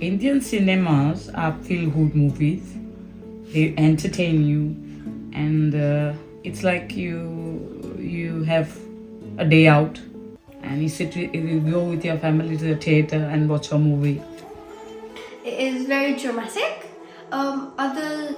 Indian cinemas are feel-good movies. They entertain you, and it's like you have a day out, and you go with your family to the theater and watch a movie. It is very dramatic. Other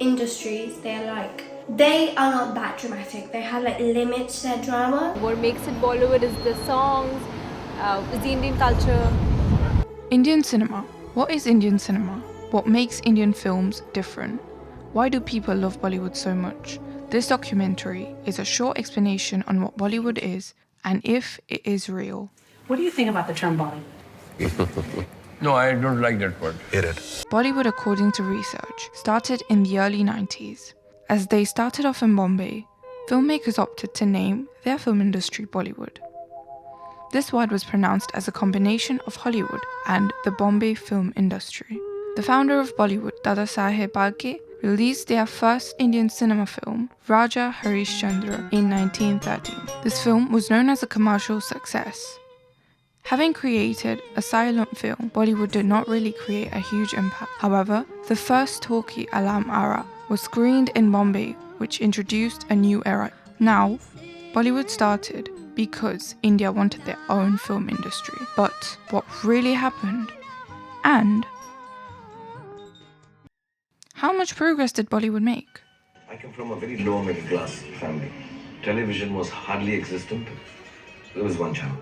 industries, they are not that dramatic. They have limits to their drama. What makes it Bollywood is the songs, is the Indian culture. Indian cinema. What is Indian cinema? What makes Indian films different? Why do people love Bollywood so much? This documentary is a short explanation on what Bollywood is and if it is real. What do you think about the term Bollywood? No, I don't like that word. Hit it. Bollywood, according to research, started in the early 90s. As they started off in Bombay, filmmakers opted to name their film industry Bollywood. This word was pronounced as a combination of Hollywood and the Bombay film industry. The founder of Bollywood, Dada Saheb Phalke, released their first Indian cinema film, Raja Harishchandra, in 1913. This film was known as a commercial success. Having created a silent film, Bollywood did not really create a huge impact. However, the first talkie Alam Ara was screened in Bombay, which introduced a new era. Now, Bollywood started because India wanted their own film industry. But what really happened? And how much progress did Bollywood make? I come from a very low middle class family. Television was hardly existent. There was one channel,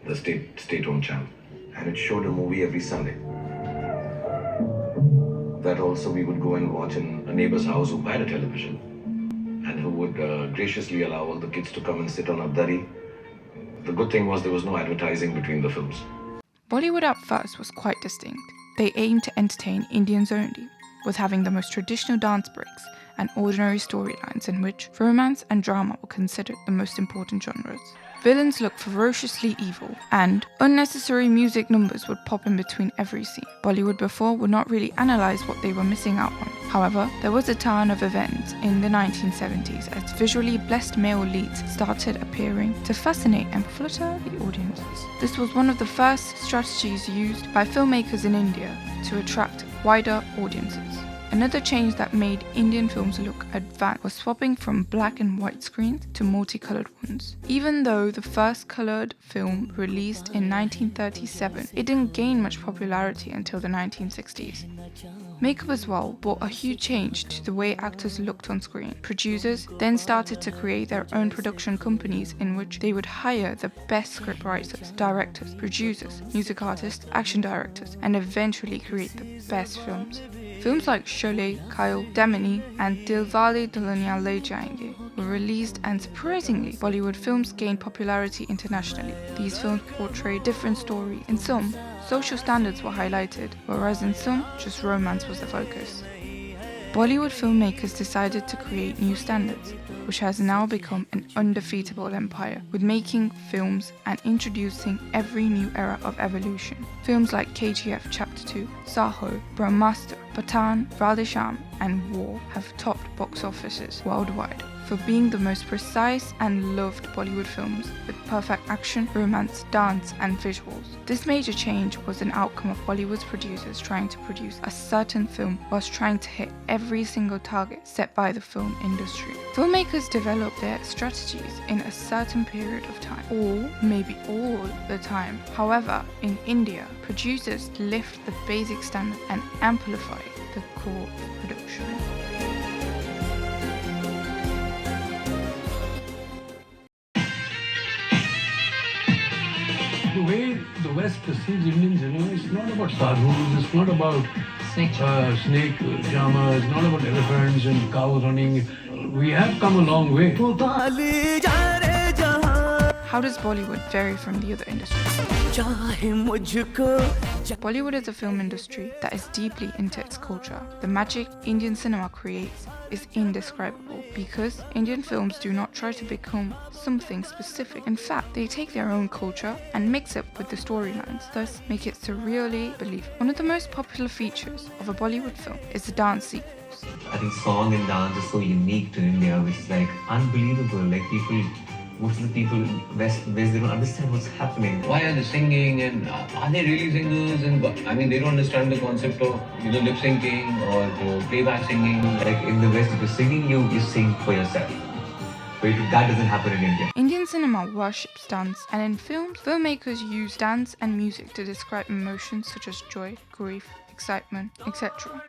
the state-owned channel, and it showed a movie every Sunday. That also we would go and watch in a neighbor's house who had a television, and who would graciously allow all the kids to come and sit on a dari. The good thing was there was no advertising between the films. Bollywood at first was quite distinct. They aimed to entertain Indians only, with having the most traditional dance breaks and ordinary storylines in which romance and drama were considered the most important genres. Villains looked ferociously evil, and unnecessary music numbers would pop in between every scene. Bollywood before would not really analyse what they were missing out on. However, there was a turn of events in the 1970s as visually blessed male leads started appearing to fascinate and flutter the audiences. This was one of the first strategies used by filmmakers in India to attract wider audiences. Another change that made Indian films look advanced was swapping from black and white screens to multicolored ones. Even though the first colored film released in 1937, it didn't gain much popularity until the 1960s. Makeup as well brought a huge change to the way actors looked on screen. Producers then started to create their own production companies in which they would hire the best scriptwriters, directors, producers, music artists, action directors, and eventually create the best films. Films like Sholay, Kyle, Damini, and Dilwale Dulhania Le Jayenge were released, and surprisingly, Bollywood films gained popularity internationally. These films portrayed different stories. In some, social standards were highlighted, whereas in some, just romance was the focus. Bollywood filmmakers decided to create new standards, which has now become an undefeatable empire, with making films and introducing every new era of evolution. Films like KGF Chapter 2, Saho, Brahmastra, Pathan, Radhesham, and War have topped box offices worldwide for being the most precise and loved Bollywood films with perfect action, romance, dance, and visuals. This major change was an outcome of Bollywood's producers trying to produce a certain film whilst trying to hit every single target set by the film industry. Filmmakers develop their strategies in a certain period of time, or maybe all the time. However, in India, producers lift the basic standard and amplify the core of production. The way the West perceives Indian cinema is not about sadhus, it's not about snake drama, it's not about elephants and cows running. We have come a long way. How does Bollywood vary from the other industries? Bollywood is a film industry that is deeply into its culture. The magic Indian cinema creates is indescribable because Indian films do not try to become something specific. In fact, they take their own culture and mix it with the storylines, thus make it surreally believable. One of the most popular features of a Bollywood film is the dance sequence. I think song and dance is so unique to India, which is like unbelievable. Like people most of the people in West, they don't understand what's happening. Why are they singing and are they really singers? And I mean, they don't understand the concept of either lip syncing or playback singing. Like in the West, if you're singing, you sing for yourself. But that doesn't happen in India. Indian cinema worships dance, and in films, filmmakers use dance and music to describe emotions such as joy, grief, excitement, etc.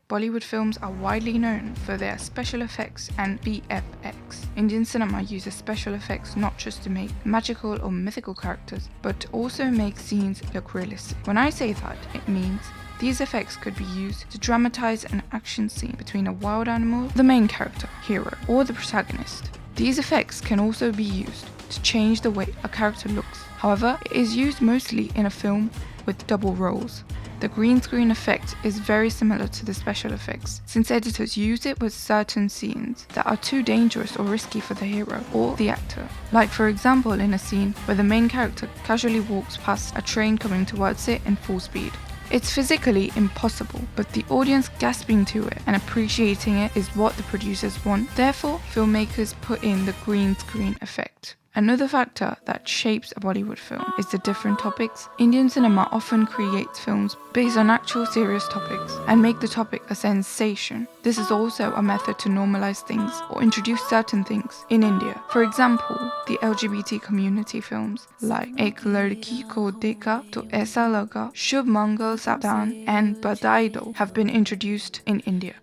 Bollywood films are widely known for their special effects and VFX. Indian cinema uses special effects not just to make magical or mythical characters, but to also make scenes look realistic. When I say that, it means these effects could be used to dramatize an action scene between a wild animal, the main character, hero, or the protagonist. These effects can also be used to change the way a character looks. However, it is used mostly in a film with double roles. The green screen effect is very similar to the special effects, since editors use it with certain scenes that are too dangerous or risky for the hero or the actor. Like for example in a scene where the main character casually walks past a train coming towards it in full speed. It's physically impossible, but the audience gasping to it and appreciating it is what the producers want. Therefore, filmmakers put in the green screen effect. Another factor that shapes a Bollywood film is the different topics. Indian cinema often creates films based on actual serious topics and make the topic a sensation. This is also a method to normalize things or introduce certain things in India. For example, the LGBT community films like Ek Ladki Ko Dekha To Aisa Laga, Shubh Mangal Sabdan and Badai Do have been introduced in India.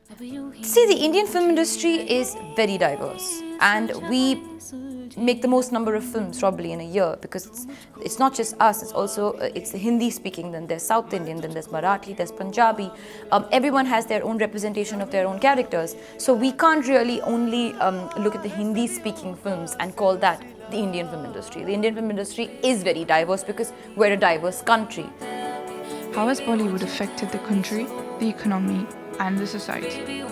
See, the Indian film industry is very diverse, and we make the most number of films probably in a year, because it's not just us, it's also it's the Hindi speaking, then there's South Indian, then there's Marathi, there's Punjabi. Everyone has their own representation of their own characters, so we can't really only look at the Hindi speaking films and call that the Indian film industry. The Indian film industry is very diverse because we're a diverse country. How has Bollywood affected the country, the economy, and the society?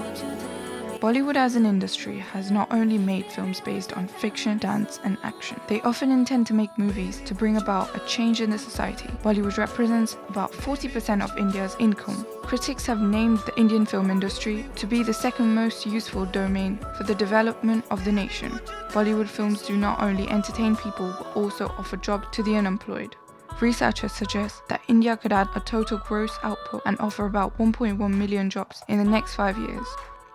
Bollywood as an industry has not only made films based on fiction, dance, and action. They often intend to make movies to bring about a change in the society. Bollywood represents about 40% of India's income. Critics have named the Indian film industry to be the second most useful domain for the development of the nation. Bollywood films do not only entertain people but also offer jobs to the unemployed. Researchers suggest that India could add a total gross output and offer about 1.1 million jobs in the next 5 years.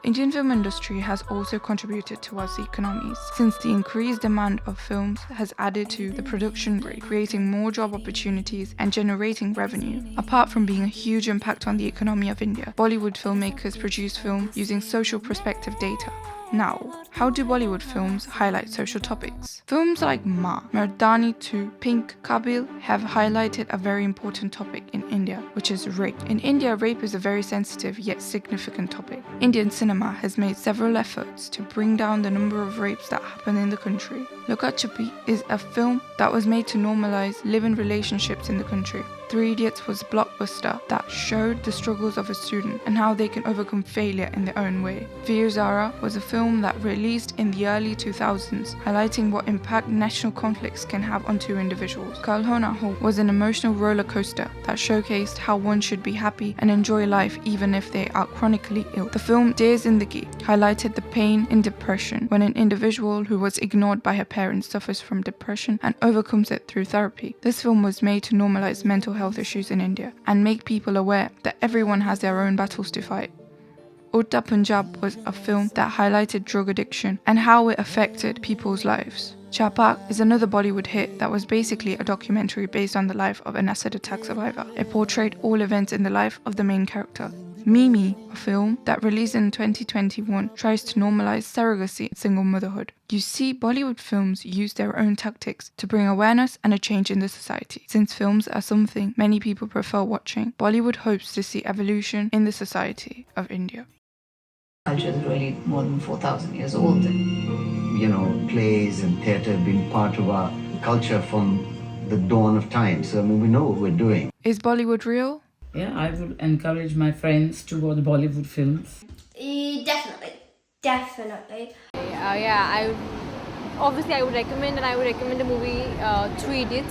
Indian film industry has also contributed towards the economies, since the increased demand of films has added to the production rate, creating more job opportunities and generating revenue. Apart from being a huge impact on the economy of India, Bollywood filmmakers produce film using social perspective data. Now, how do Bollywood films highlight social topics? Films like Ma, Mardani 2, Pink, Kabil have highlighted a very important topic in India, which is rape. In India, rape is a very sensitive yet significant topic. Indian cinema has made several efforts to bring down the number of rapes that happen in the country. Luka Chupi is a film that was made to normalize live-in relationships in the country. 3 Idiots was a blockbuster that showed the struggles of a student and how they can overcome failure in their own way. Veer Zara was a film that released in the early 2000s, highlighting what impact national conflicts can have on two individuals. Kal Ho Na Ho was an emotional roller coaster that showcased how one should be happy and enjoy life even if they are chronically ill. The film Dear Zindagi highlighted the pain in depression when an individual who was ignored by her parents suffers from depression and overcomes it through therapy. This film was made to normalize mental health issues in India and make people aware that everyone has their own battles to fight. Utta Punjab was a film that highlighted drug addiction and how it affected people's lives. Chapak is another Bollywood hit that was basically a documentary based on the life of an acid attack survivor. It portrayed all events in the life of the main character. Mimi, a film that released in 2021, tries to normalize surrogacy and single motherhood. You see, Bollywood films use their own tactics to bring awareness and a change in the society. Since films are something many people prefer watching, Bollywood hopes to see evolution in the society of India. Culture is really more than 4,000 years old. You know, plays and theatre have been part of our culture from the dawn of time. So, I mean, we know what we're doing. Is Bollywood real? Yeah, I would encourage my friends to watch Bollywood films. Definitely. I would recommend, and I would recommend the movie 3 Idiots.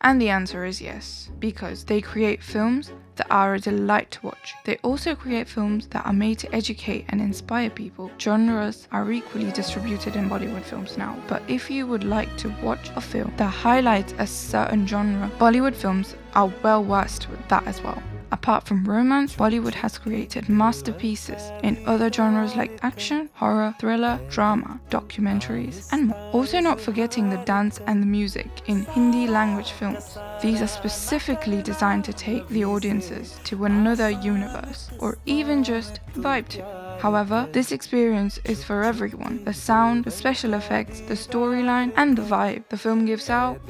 And the answer is yes, because they create films that are a delight to watch. They also create films that are made to educate and inspire people. Genres are equally distributed in Bollywood films now, but if you would like to watch a film that highlights a certain genre, Bollywood films are well versed with that as well. Apart from romance, Bollywood has created masterpieces in other genres like action, horror, thriller, drama, documentaries, and more. Also not forgetting the dance and the music in Hindi language films. These are specifically designed to take the audiences to another universe, or even just vibe to. However, this experience is for everyone. The sound, the special effects, the storyline, and the vibe the film gives out,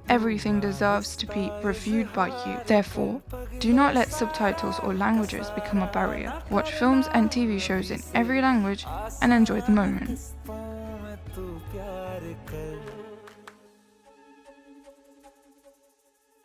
everything deserves to be reviewed by you. Therefore, do not let subtitles or languages become a barrier. Watch films and TV shows in every language and enjoy the moment.